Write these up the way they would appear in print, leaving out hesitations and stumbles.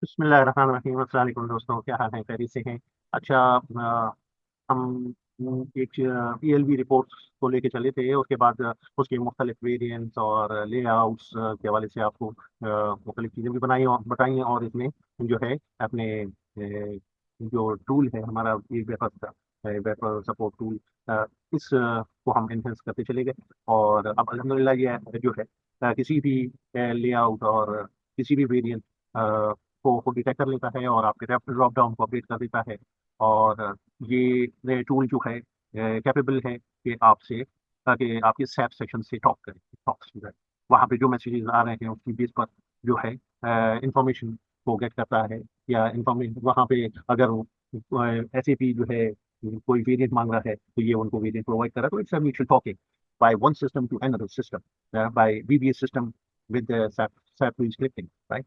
बिस्मिल्लाहिर्रहमानिर्रहीम। अस्सलाम वालेकुम दोस्तों, क्या हाल है? खैरियत से हैं? अच्छा, हम एक ईएलबी रिपोर्ट्स को लेके चले थे। उसके बाद उसके मुख्तलिफ वेरिएंट्स और लेआउट्स के हवाले से आपको मुख्तलिफ चीज़ें भी बनाई और बताई हैं। और इसमें जो है अपने जो टूल है हमारा, ये वेपर सपोर्ट टूल, इस को हम एनहेंस करते चले गए। और अब अल्हम्दुलिल्लाह ये जो है किसी भी लेआउट और किसी भी वेरिएंट को डिटेक्ट कर लेता है और आपके ड्रॉप डाउन को अपडेट कर देता है। और ये टूल जो है कैपेबल है कि आपसे कि आपके सैप सेक्शन से टॉक करें, टॉक्स जो है वहाँ पे जो मैसेजेस आ रहे हैं उसकी बेस पर जो है इंफॉर्मेशन को गेट करता है। या इंफॉर्मेशन वहाँ पे अगर एसएपी जो है कोई वेरिएंट मांग रहा है तो ये उनको वेरिएंट प्रोवाइड कर रहा है। तो it's a mutual talking by one system to another system by VBS system with SAP SAP scripting, right.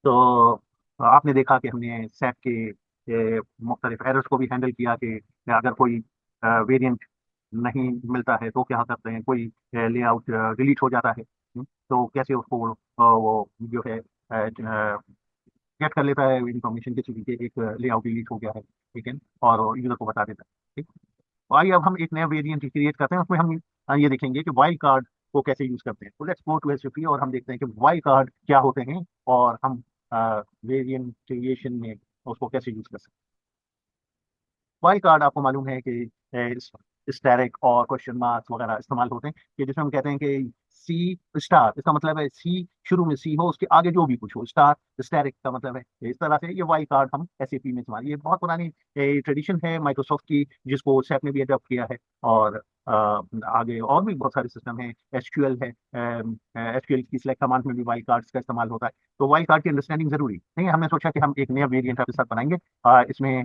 तो आपने देखा कि हमने सैप के मुख्तलिफ एरर्स को भी हैंडल किया कि अगर कोई वेरिएंट नहीं मिलता है तो क्या करते हैं, कोई लेआउट डिलीट हो जाता है। तो कैसे उसको वो जो है गेट कर लेता है इंफॉर्मेशन किसी भी के एक लेआउट डिलीट हो गया है, ठीक है, और यूजर को बता देता है, ठीक। तो आइए अब हम एक नया वेरिएंट क्रिएट करते हैं। उसमें हम ये देखेंगे कि वाइल्ड कार्ड को कैसे यूज करते हैं। तो लेट्स गो टू एसवीपी और हम देखते हैं कि वाइल्ड कार्ड क्या होते हैं और हम वेरिएंट क्रिएशन में उसको कैसे यूज कर सकते हैं। वाइल्ड कार्ड आपको मालूम है कि स्टैरिक और क्वेश्चन मार्क्स वगैरह इस्तेमाल होते हैं कि जिसमें हम कहते हैं कि सी स्टार, इसका मतलब है सी, शुरू में सी हो उसके आगे जो भी कुछ हो स्टार। स्टैरिक का मतलब है इस तरह से। ये वाइल्ड कार्ड हम एसएपी में इस्तेमाल, ये बहुत पुरानी ट्रेडिशन है माइक्रोसॉफ्ट की, जिसको सैप ने भी अडॉप्ट किया है। और आगे और भी बहुत सारे सिस्टम हैं, एसक्यूएल है, एसक्यूएल की सिलेक्ट कमांड में भी वाइल्ड कार्ड्स का इस्तेमाल होता है। तो वाइल्ड कार्ड की अंडरस्टैंडिंग जरूरी नहीं है। हमने सोचा कि हम एक नया वेरिएंट आपके साथ बनाएंगे इसमें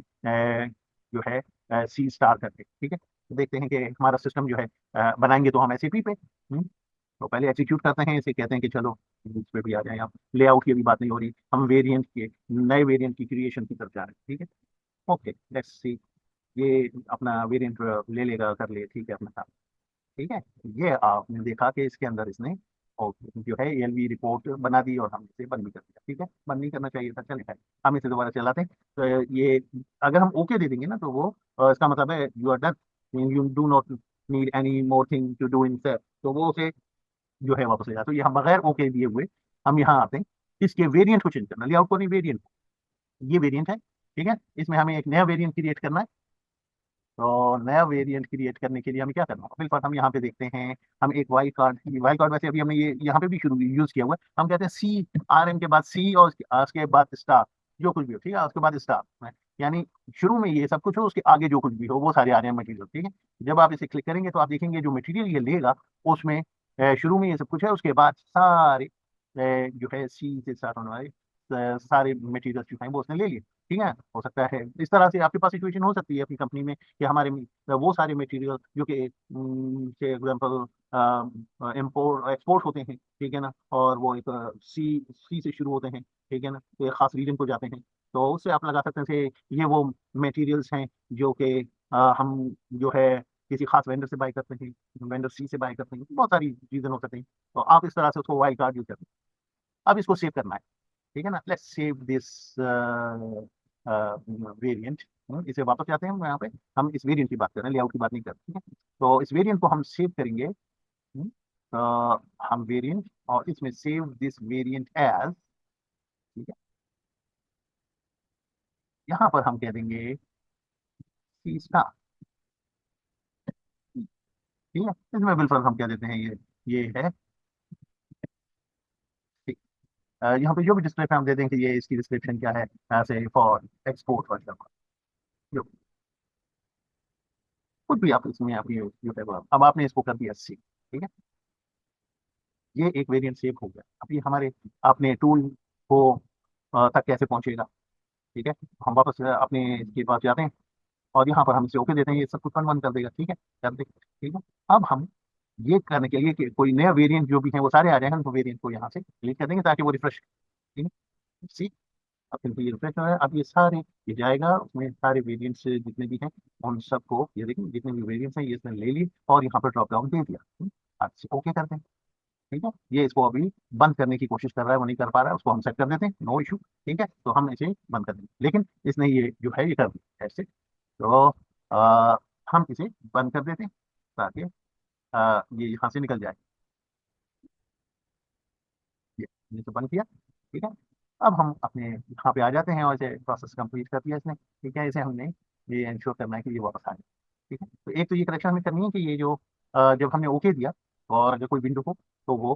जो है सी स्टार करके, ठीक है। तो देखते हैं कि हमारा सिस्टम जो है बनाएंगे तो हम एसएपी पे। तो पहले एग्जीक्यूट करते हैं इसे, कहते हैं कि चलो इस पे भी आ जाए। आप लेआउट की भी बात नहीं हो रही, हम वेरिएंट के नए वेरिएंट की क्रिएशन की तरफ जा रहे हैं, ठीक है। Okay, let's see. ये अपना वेरिएंट ले लेगा, कर ले, ठीक है, अपना काम, ठीक है। ये आपने देखा कि इसके अंदर इसने और जो है एएलवी रिपोर्ट बना दी और हम इसे बंद भी कर दिया, ठीक है। बंद नहीं करना चाहिए था, चले, हम इसे दोबारा चलाते हैं। तो ये अगर हम ओके दे देंगे ना तो वो इसका मतलब है you are done, you do not need any more thing to do in set. तो वो उसे जो है वापस ले जाता। तो ये हम बगैर ओके दिए हुए हम यहाँ आते हैं, इसके वेरिएंट को चेंज करना, लेआउट को नहीं, वेरिएंट। ये वेरिएंट है, ठीक है। इसमें हमें एक नया वेरिएंट क्रिएट करना है। तो नया वेरिएंट क्रिएट करने के लिए हमें क्या करना होगा, बिल्कुल हम यहाँ पे देखते हैं। हम एक वाइल्ड कार्ड वैसे अभी हमने ये यहाँ पे भी शुरू यूज किया हुआ है। हम कहते हैं सी, आर एन के बाद सी और उसके बाद स्टार, जो कुछ भी हो, ठीक है, उसके बाद स्टार। यानी शुरू में ये सब कुछ हो, उसके आगे जो कुछ भी हो वो सारे आ रहे हैं मटेरियल, ठीक है। जब आप इसे क्लिक करेंगे तो आप देखेंगे जो मटेरियल ये लेगा उसमें शुरू में ये सब कुछ है, उसके बाद सारे जो है सी से स्टार्ट होने वाले सारे मटेरियल जो हैं वो उसने ले लिए, ठीक है। हो सकता है इस तरह से आपके पास सिचुएशन हो सकती है अपनी कंपनी में कि हमारे वो सारे मटेरियल जो कि से एग्जांपल इम्पोर्ट एक्सपोर्ट होते हैं, ठीक है ना, और वो एक सी से शुरू होते हैं, ठीक है ना, तो एक खास रीजन को जाते हैं। तो उससे आप लगा सकते हैं कि ये वो मटेरियल्स हैं जो कि हम जो है किसी खास वेंडर से बाय करते हैं, वेंडर सी से बाय करते हैं, बहुत सारी रीजन हो सकते हैं। तो आप इस तरह से उसको वाइल्ड कार्ड यूज करते हैं। अब इसको सेव करना है, ठीक है ना। Let's save this variant. इसे वापस जाते हैं हम यहाँ पे, हम इस वेरिएंट की बात कर रहे हैं, लेआउट की बात नहीं कर रहे, ठीक है। तो इस वेरिएंट को हम सेव करेंगे। हम वेरिएंट और इसमें सेव दिस वेरिएंट एज, ठीक है। यहाँ पर हम कह देंगे सी स्टार, ठीक है। इसमें बिल्कुल हम कह देते हैं ये है, ठीक। यहाँ पे जो भी डिस्क्रिप्शन हम दे देंगे, ये इसकी डिस्क्रिप्शन क्या है, ऐसे फॉर एक्सपोर्ट वगैरह, जो कुछ भी आप इसमें आप ये अब आपने इसको कर दिया सी, ठीक है। ये एक वेरिएंट सेव हो गया। अब ये हमारे अपने टूल को तक कैसे पहुंचेगा, ठीक है। हम वापस अपने इसके पास जाते हैं और यहाँ पर हम इसे ओके देते हैं, ये सब कुछ कन्फर्म कर देगा, ठीक है, कर दे, ठीक है। अब हम ये करने के लिए कि कोई नया वेरिएंट जो भी है वो सारे आ जाएंगे, हम तो वेरिएंट को यहाँ से क्लिक कर देंगे ताकि वो रिफ्रेश, ठीक है, सी। अब फिर ये रिफ्रेश हो रहा है, अब ये सारे ये जाएगा उसमें सारे वेरिएंट्स जितने भी हैं उन सबको, ये देखिए जितने भी वेरिएंट्स हैं ये इसने ले लिए और यहाँ पर ड्रॉप डाउन दे दिया। अब इसे ओके करते हैं, ठीक है, ये इसको अभी बंद करने की कोशिश कर रहा है, वो नहीं कर पा रहा है, उसको हम सेट कर देते हैं, नो इशू। ठीक है, तो हम इसे बंद कर देंगे, लेकिन इसने ये जो है ये कर दिया ऐसे। तो हम इसे बंद कर देते हैं ताकि ये यहाँ से निकल जाए। ये तो बंद किया। ठीक है, अब हम अपने यहाँ पे आ जाते हैं और इसे प्रोसेस कंप्लीट कर दिया इसने। ठीक है, इसे हमने ये इंश्योर करना है कि ये वापस आ जाए। ठीक है, तो एक तो ये करेक्शन हमें करनी है कि ये जो जब हमने ओके दिया और अगर कोई विंडो हो तो वो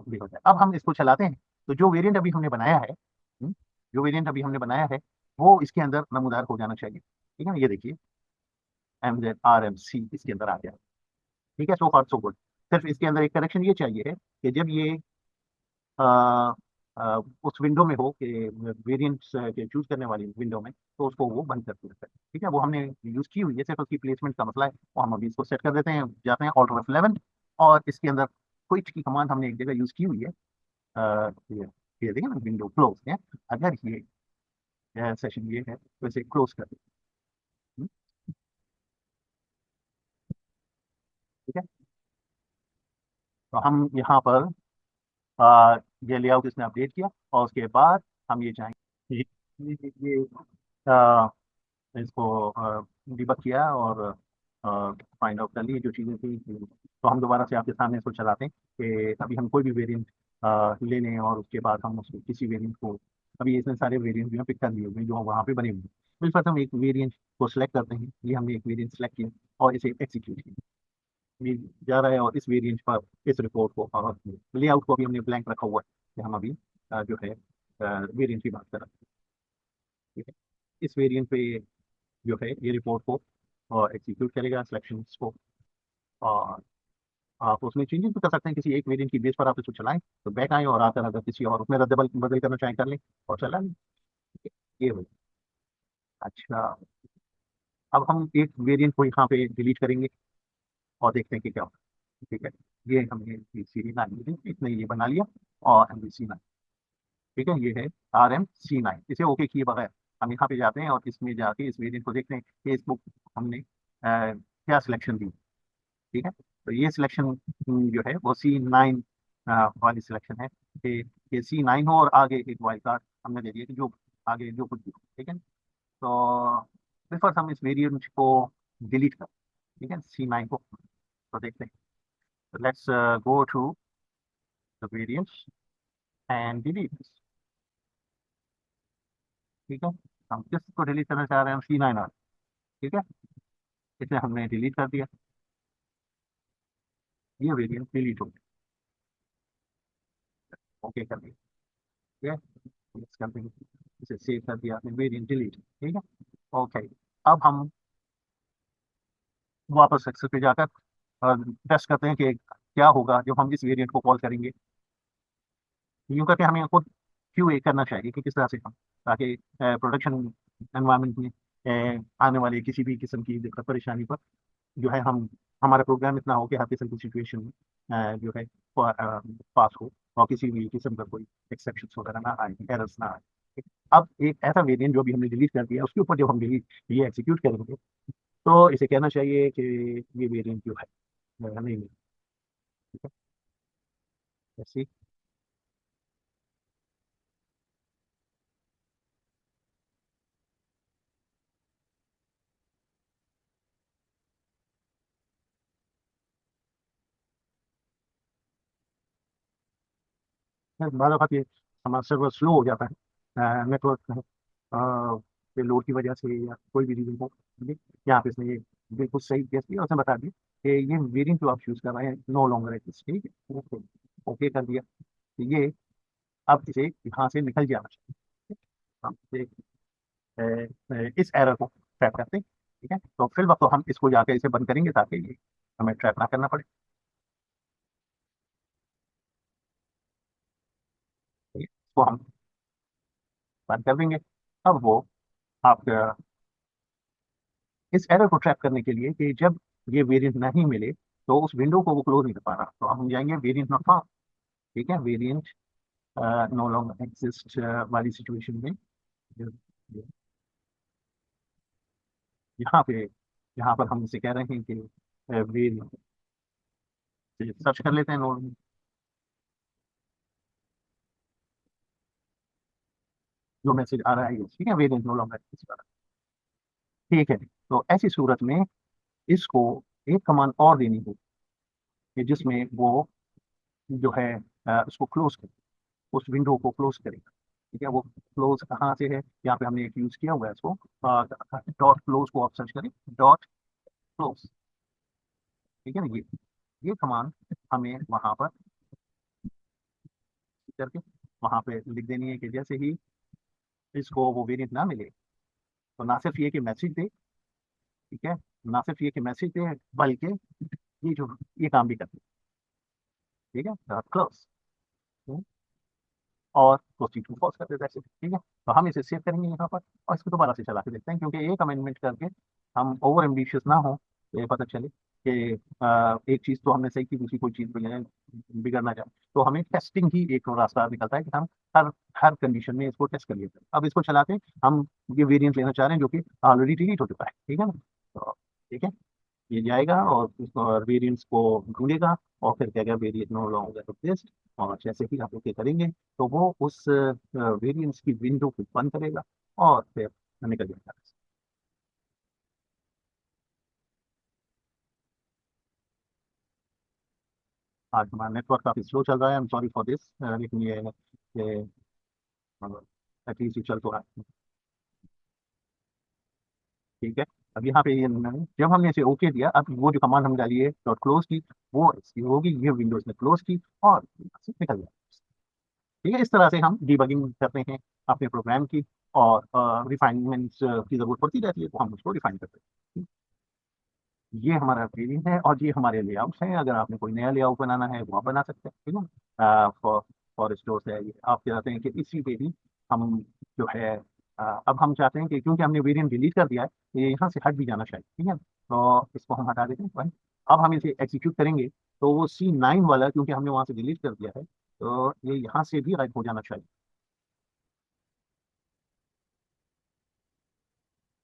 भी हो जाए। अब हम इसको चलाते हैं, तो जो वेरिएंट अभी हमने बनाया है, जो वेरिएंट अभी हमने बनाया है वो इसके अंदर नमूदार हो जाना चाहिए। ठीक है ना, ये देखिए MZRMC इसके अंदर आ गया। ठीक है, सो फार सो गुड। सिर्फ इसके अंदर एक करेक्शन ये चाहिए है कि जब ये अ, उस विंडो में हो कि वेरिएंट्स के चूज करने वाली विंडो में, तो उसको वो बंद कर देता है। ठीक है, वो हमने यूज की हुई है, सिर्फ उसकी प्लेसमेंट का मसला है, वो हम अभी इसको सेट कर देते हैं, जाते हैं ऑल्टर F11 और इसके अंदर क्विट की कमांड हमने एक जगह यूज की हुई है। ये देखिए ना, विंडो क्लोज है। अगर ये सेशन ये है तो इसे क्लोज कर दें। ठीक है, तो हम यहाँ पर ये लेआउट इसने अपडेट किया और उसके बाद हम ये चाहेंगे ये इसको डिबग किया और फाइंड आउट कर लिए जो चीज़ें थी। तो हम दोबारा से आपके सामने इसको चलाते हैं कि अभी हम कोई भी वेरिएंट ले लें और उसके बाद हम उसको किसी वेरिएंट को, अभी इसने सारे वेरिएंट जो है पिक कर लिए हुए हैं, जो वहाँ पे बने हुए हैं। तो इस पर हम एक वेरिएंट को सिलेक्ट करते हैं, ये हमने एक वेरिएंट सेलेक्ट किया और इसे एक्सिक्यूट किया। ये जा रहा है और इस वेरिएंट पर इस रिपोर्ट को और लेआउट को भी हमने ब्लैंक रखा हुआ है कि हम अभी जो है वेरिएंट की बात कर रहे हैं। ठीक है, इस वेरिएंट पे जो है ये रिपोर्ट को और एग्जीक्यूट करेगा सिलेक्शंस को। और आप उसमें चेंजेस भी कर सकते हैं, किसी एक वेरिएंट की बेस पर आप इसको चलाएं तो बैक आए और आकर अगर किसी और उसमें रद्द बदल करना चाहें कर लें और चला लें। ठीक है, ये हो। अच्छा, अब हम एक वेरिएंट को यहाँ पे डिलीट करेंगे और देखते हैं कि क्या होता है। ठीक है, ये हमने C9 इसने ये बना लिया और MVC9। ठीक है, ये है RM-C9, इसे ओके किए बगैर हम यहाँ पे जाते हैं और इसमें जाके इस वेरिएंट को देखते हैं कि इसको हमने क्या सिलेक्शन दी। ठीक है, तो ये सिलेक्शन जो है वो C9 वाली सिलेक्शन है कि ये C9 हो और आगे एक वाइल्ड कार्ड हमने दे दिया कि जो आगे जो कुछ भी हो। ठीक है, तो प्रिफर हम इस वेरिएंट को डिलीट कर। ठीक है, C9 को तो देखते हैं। Let's go to the variants and delete. ठीक है, हम किसको डिलीट करना चाह रहे हैं, C9 और। ठीक है, इसे हमने डिलीट कर दिया, ये वेरिएंट डिलीट हो गया। ओके कर दिया। ठीक है, Yes कर देंगे, इसे सेव कर दिया आपने, वेरिएंट डिलीट। ठीक है, ओके। अब हम वापस एक्सेल पे जाकर टेस्ट करते हैं कि क्या होगा जब हम इस वेरिएंट को कॉल करेंगे। यूं करके हमें खुद QA करना चाहिए कि किस तरह से हम, ताकि प्रोडक्शन एनवायरनमेंट में आने वाली किसी भी किस्म की दिक्कत परेशानी पर जो है हम, हमारा प्रोग्राम इतना हो कि हर किस्म की सिचुएशन में जो है पास हो और किसी भी किस्म का कोई एक्सेप्शन वगैरह ना आए, एरर्स ना आए। ठीक है? अब एक ऐसा वेरिएंट जो भी हमने डिलीट कर दिया उसके ऊपर जब हम डिलीट ये एग्जीक्यूट करेंगे तो इसे कहना चाहिए कि ये वेरिएंट जो है नहीं मिली। ठीक है, ऐसी बाद वक्त ये हमारा सर्वर स्लो हो जाता है नेटवर्क पे लोड की वजह से या कोई भी रीजन हो। ठीक है? यहाँ पे इसने ये बिल्कुल सही केस किया, उसने बता दिया कि ये वेरिएंट जो आप यूज कर रहे हैं नो लॉन्गर एग्जिस्ट। ठीक है, ओके कर दिया, तो ये अब इसे यहाँ से निकल जाना चाहिए। हम इस एरर को ट्रैप करते हैं। ठीक है, तो फिर वक्त तो हम इसको जाकर इसे बंद करेंगे ताकि ये हमें ट्रैप ना करना पड़े। ठीक है, इसको हम बंद कर देंगे। अब वो आप इस एरर को ट्रैप करने के लिए कि जब ये वेरिएंट नहीं मिले तो उस विंडो को वो क्लोज नहीं कर पा रहा, तो हम जाएंगे वेरिएंट नॉट फाउंड। ठीक है, वेरिएंट नो लॉन्गर एग्जिस्ट वाली सिचुएशन में यहाँ पे, यहाँ पर हम इसे कह रहे हैं कि वेरिएंट सर्च कर लेते हैं नोड में। जो मैसेज आ रहा है, ठीक है, वेरिएंट नो लॉन्गर एग्जिस्ट कर रहा है, ठीक है। तो ऐसी सूरत में इसको एक कमांड और देनी होगी कि जिसमें वो जो है उसको क्लोज करे, उस विंडो को क्लोज करेगा, ठीक है। वो क्लोज कहाँ से है, यहाँ पे हमने एक यूज किया हुआ है इसको, डॉट क्लोज को आप सर्च करें, डॉट क्लोज, ठीक है ना। ये कमांड हमें वहां पर करके वहां पे लिख देनी है कि जैसे ही इसको वो वेरिएंट ना मिले तो ना सिर्फ ये कि मैसेज दे, ठीक है, ना सिर्फ ये कि मैसेज दे, बल्कि ये जो ये काम भी करते, ठीक है, डॉट क्लोज, और प्रोसीड टू फॉल्स कर देता है, ठीक है। तो हम इसे सेव करेंगे यहाँ पर और इसको दोबारा से चला के देखते हैं, क्योंकि एक अमेंडमेंट करके हम ओवर एम्बिशियस ना हो, ये पता चले कि एक चीज़ तो हमने सही की, दूसरी कोई चीज़ बिगड़ना जाए। तो हमें टेस्टिंग ही एक रास्ता निकलता है कि हम हर हर कंडीशन में इसको टेस्ट कर लेते हैं। अब इसको चलाते हैं, हम ये वेरिएंट लेना चाह रहे हैं जो कि ऑलरेडी डिलीट हो चुका है, ठीक है ना। तो ठीक है, ये जाएगा और वेरिएंट्स को ढूंढेगा और फिर कहेगा वेरिएंट नो लॉन्गर एग्जिस्ट, और जैसे ही आप ओके करेंगे तो वो उस वेरिएंट्स की विंडो को बंद करेगा और फिर निकल जाएगा। आज हमारा नेटवर्क काफ़ी स्लो चल रहा है, I am sorry for this, लेकिन ये एटलीस्ट ये चल तो रहा है, ठीक है। अब यहाँ पे ये जब हमने इसे ओके दिया, अब वो जो कमांड हमने डाली है डॉट क्लोज की, वो इसकी होगी, ये विंडोज ने क्लोज की और यहाँ से निकल गया, ठीक है। इस तरह से हम डिबगिंग करते हैं अपने प्रोग्राम की, और रिफाइनमेंट्स की जरूरत पड़ती रहती है तो हम उसको रिफाइन करते हैं। ये हमारा पेजिंग है और ये हमारे लेआउट्स हैं। अगर आपने कोई नया लेआउट बनाना है वो आप बना सकते हैं, ठीक है। फॉर स्टोर है ये, आप चाहते हैं कि इसी पे ही हम जो है अब हम चाहते हैं कि क्योंकि हमने वेरिएंट डिलीट कर दिया है तो ये यहाँ से हट भी जाना चाहिए, ठीक है। तो इसको हम हटा देते हैं भाई। अब हम इसे एग्जीक्यूट करेंगे तो वो C9 वाला, क्योंकि हमने वहाँ से डिलीट कर दिया है, तो ये यहाँ से भी गायब हो जाना चाहिए,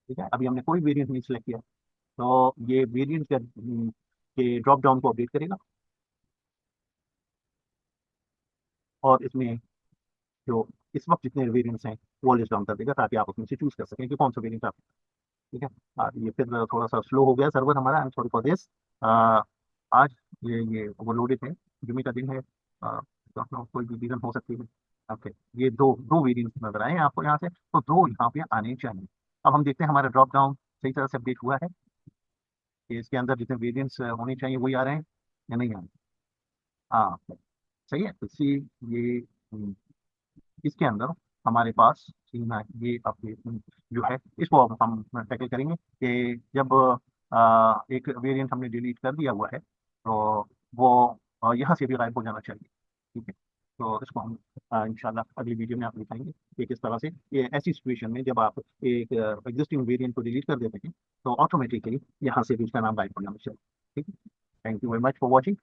ठीक है। अभी हमने कोई वेरिएंट नहीं सिलेक्ट किया, तो ये वेरिएंट के ड्रॉप डाउन को अपडेट करेगा और इसमें जो इस वक्त जितने वेरिएंट्स हैं वो लिस्ट डाउन कर देगा, ताकि आप उसमें से चूज कर सकें कि कौन सा वेरिएंट आप, ठीक है। ये फिर थोड़ा सा स्लो हो गया सर्वर हमारा, I am sorry for this. आज ये ओवरलोडेड है, जुमे का दिन है, तो कोई भी रीजन हो सकती है। ओके, ये दो दो वेरिएंट्स नजर आए हैं आपको यहाँ से, तो दो यहाँ पे आने चाहिए। अब हम देखते हैं हमारा ड्रॉप डाउन सही तरह से अपडेट हुआ है कि इसके अंदर जितने वेरिएंट्स होने चाहिए वही आ रहे हैं या नहीं आ रहे हैं। हाँ, सही है। तो इसी ये इसके अंदर हमारे पास सीमा ये अपडेट जो है, इसको अब हम टैकल करेंगे कि जब एक वेरिएंट हमने डिलीट कर दिया हुआ है तो वो यहाँ से भी गायब हो जाना चाहिए, ठीक है। तो इसको हम इंशाल्लाह अगली वीडियो में आप दिखाएंगे कि किस तरह से ये ऐसी सिचुएशन में जब आप एक एग्जिस्टिंग वेरिएंट को डिलीट कर देते हैं तो ऑटोमेटिकली यहाँ से भी उसका नाम गायब हो जाना चाहिए, ठीक है। Thank you very much for watching.